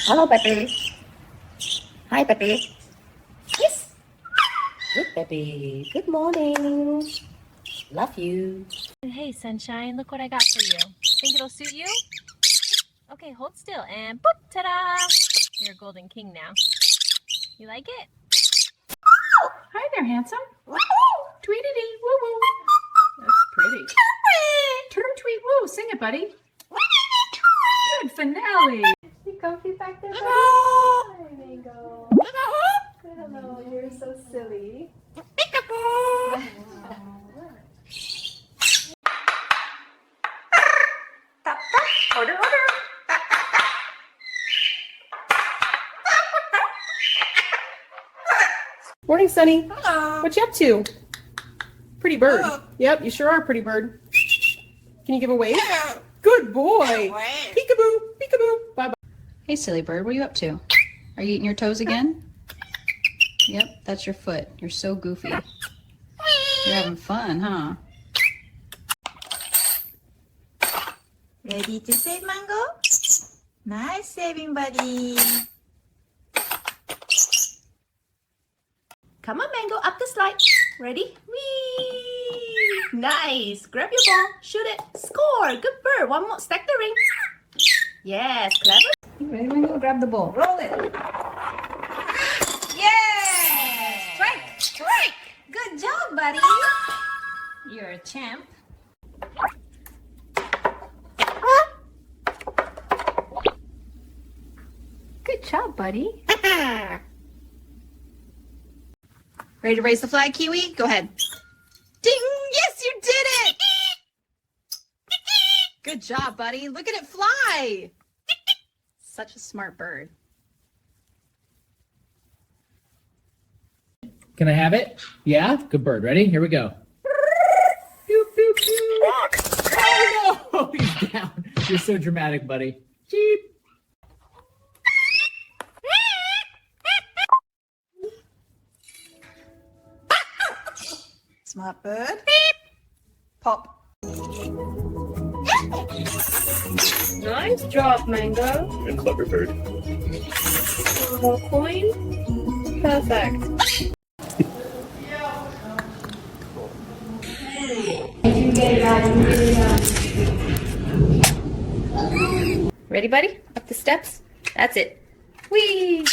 Hello, Pepe. Hi, Pepe. Yes. Good, Pepe. Good morning. Love you. Hey, sunshine, look what I got for you. Think it'll suit you? Okay, hold still and boop, ta-da! You're a golden king now. You like it? Hi there, handsome. Tweetity, woo woo. That's pretty. Turn tweet woo. Sing it, buddy. Good finale. You comfy back there, buddy? Hi, Mango. Good, hello. You're so silly. Order. Morning, Sunny. Hello. What you up to? Pretty bird. Yep, you sure are a pretty bird. Can you give a wave? Good boy. Peekaboo, peekaboo. Bye-bye. Hey, silly bird, what are you up to? Are you eating your toes again? Yep, that's your foot. You're so goofy. You're having fun, huh? Ready to save, Mango? Nice saving, buddy. Come on, Mango, up the slide. Ready? Whee! Nice. Grab your ball. Shoot it. Score. Good bird. One more. Stack the ring. Yes, clever. You ready, Mango? Grab the ball. Roll it. Yes! Strike! Good job, buddy. You're a champ. Good job, buddy. Ready to raise the flag, Kiwi? Go ahead. Ding! Yes, you did it! Good job, buddy. Look at it fly. Such a smart bird. Can I have it? Yeah? Good bird. Ready? Here we go. Pew, pew, pew. Oh, no! He's down. You're so dramatic, buddy. Cheep. Smart bird. Pop. Nice job, Mango. A clever bird. Little coin. Perfect. Ready, buddy? Up the steps. That's it. Whee!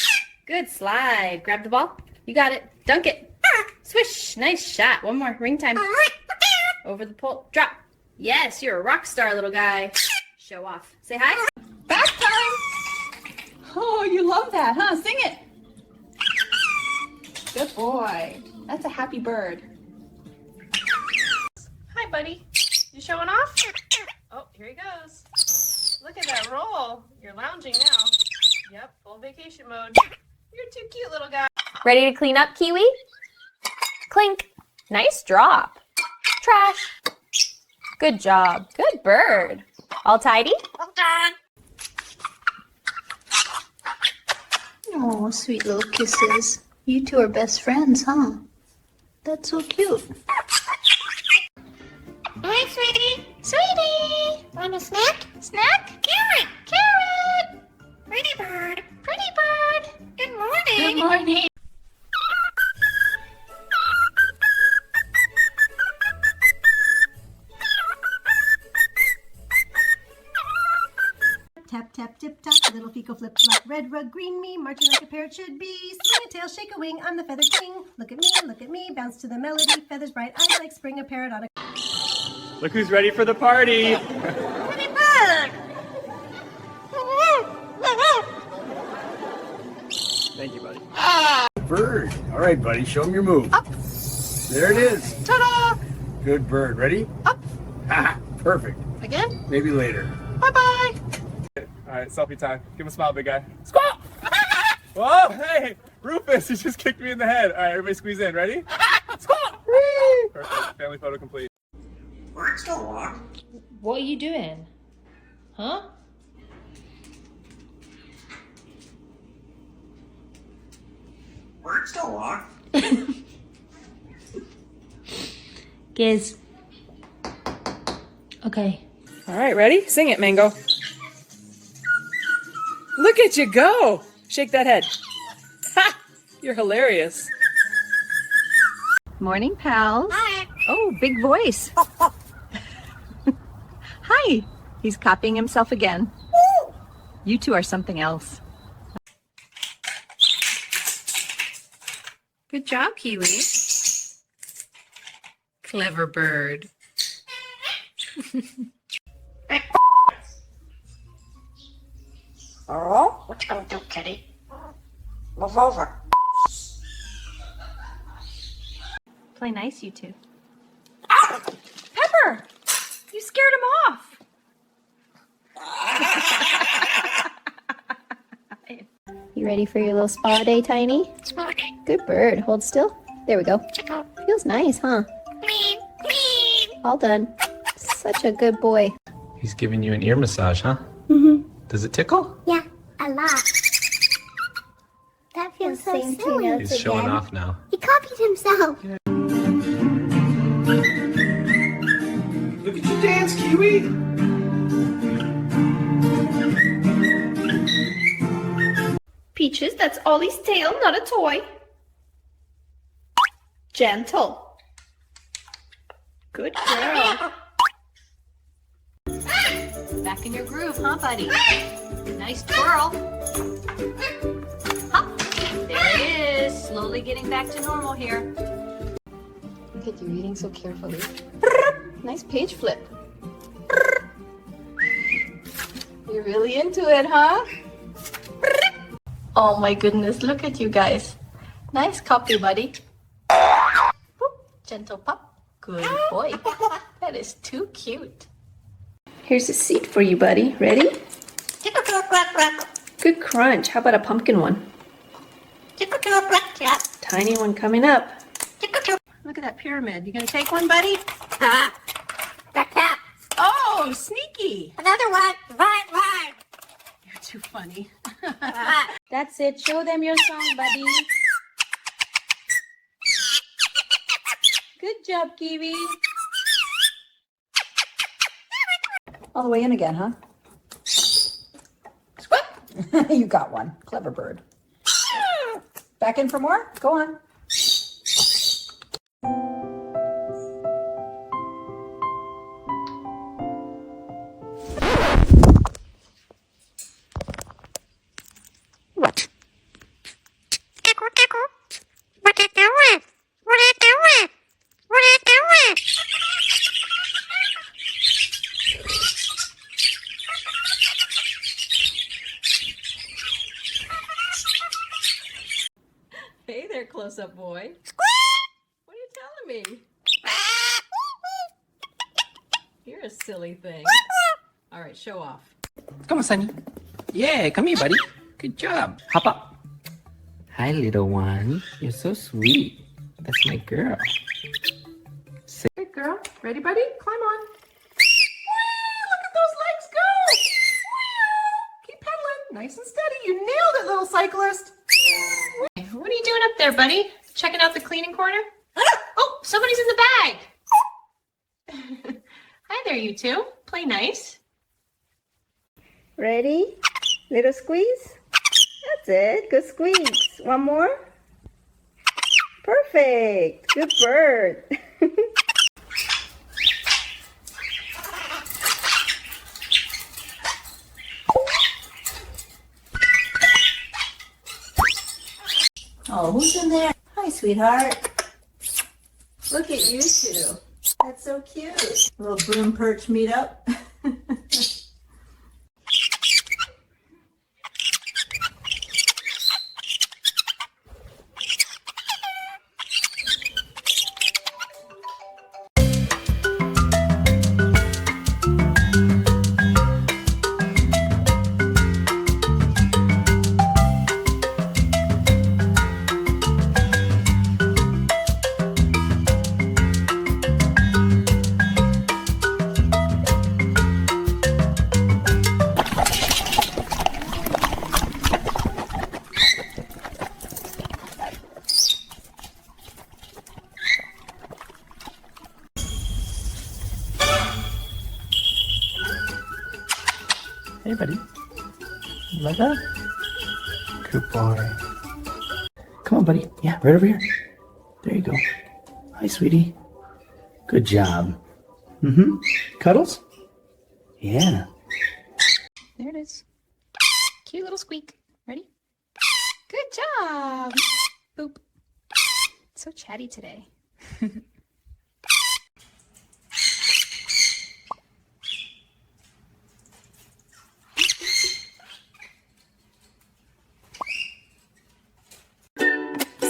Good slide. Grab the ball. You got it. Dunk it. Swish. Nice shot. One more. Ring time. Over the pole. Drop. Yes, you're a rock star, little guy. Show off. Say hi. Back time! Oh, you love that, huh? Sing it! Good boy. That's a happy bird. Hi, buddy. You showing off? Oh, here he goes. Look at that roll. You're lounging now. Yep, full vacation mode. You're too cute, little guy. Ready to clean up, Kiwi? Clink. Nice drop. Trash. Good job. Good bird. All tidy? Oh, sweet little kisses. You two are best friends, huh? That's so cute. Hi, sweetie. Sweetie! Want a snack? Snack? Carrot. Carrot! Pretty bird. Pretty bird! Good morning. Good morning. Tap, tap, tip, tap, little fecal flip flop, red rug, green me, marching like a parrot should be. Swing a tail, shake a wing, I'm the feather king. Look at me, bounce to the melody, feathers bright, eyes like spring, a parrot on a... Look who's ready for the party. Pretty bird. Thank you, buddy. Bird. All right, buddy. Show him your move. Up. There it is. Ta-da! Good bird. Ready? Up. Ha! Perfect. Again? Maybe later. Bye-bye! All right, selfie time. Give him a smile, big guy. Squat! Whoa, hey, Rufus, you just kicked me in the head. All right, everybody squeeze in. Ready? Squat! Perfect. Family photo complete. What are you doing? Huh? Giz. Okay. All right, ready? Sing it, Mango. Look at you go! Shake that head. Ha! You're hilarious. Morning, pals. Hi. Oh, big voice. Hi. He's copying himself again. You two are something else. Good job, Kiwi. Clever bird. Oh, what you gonna do, kitty? Move over. Play nice, you two. Pepper! You scared him off. You ready for your little spa day, Tiny? Good bird. Hold still. There we go. Feels nice, huh? All done. Such a good boy. He's giving you an ear massage, huh? Mm-hmm. Does it tickle? Yeah, a lot. That feels so silly. He's showing off now. He copied himself. Look at you dance, Kiwi. Peaches, that's Ollie's tail, not a toy. Gentle. Good girl. Back in your groove, huh, buddy? Nice twirl. Hop. There it is. Slowly getting back to normal here. Look at you eating so carefully. Nice page flip. You're really into it, huh? Oh my goodness, look at you guys. Nice copy, buddy. Boop. Gentle pup. Good boy. That is too cute. Here's a seat for you, buddy. Ready? Good crunch. How about a pumpkin one? Tiny one coming up. Look at that pyramid. You gonna take one, buddy? Oh, sneaky. Another one. Right. You're too funny. That's it. Show them your song, buddy. Good job, Kiwi. All the way in again, huh? You got one. Clever bird. Back in for more? Go on. What? What are you doing? What are you doing? What are you doing? Hey there, close-up boy. What are you telling me? You're a silly thing. All right, show off. Come on, Sunny. Yeah, come here, buddy. Good job. Hop up. Hi, little one. You're so sweet. That's my girl. Good girl. Ready, buddy? Climb on. Whee! Look at those legs go! Whee! Keep pedaling. Nice and steady. You nailed it, little cyclist. What are you doing up there, buddy? Checking out the cleaning corner? Oh, somebody's in the bag. Hi there, you two. Play nice. Ready? Little squeeze. That's it. Good squeeze. One more. Perfect. Good bird. Oh, who's in there? Hi, sweetheart. Look at you two. That's so cute. A little broom perch meetup. Hey, buddy. Like that? Good boy. Come on, buddy. Yeah, right over here. There you go. Hi, sweetie. Good job. Mm-hmm. Cuddles? Yeah. There it is. Cute little squeak. Ready? Good job. Boop. So chatty today.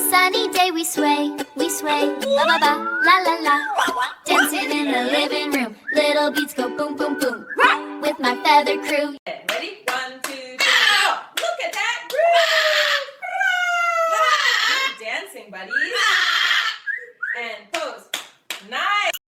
Sunny day we sway, ba ba ba, la la la. Dancing in the living room, little beats go boom boom boom. With my feather crew.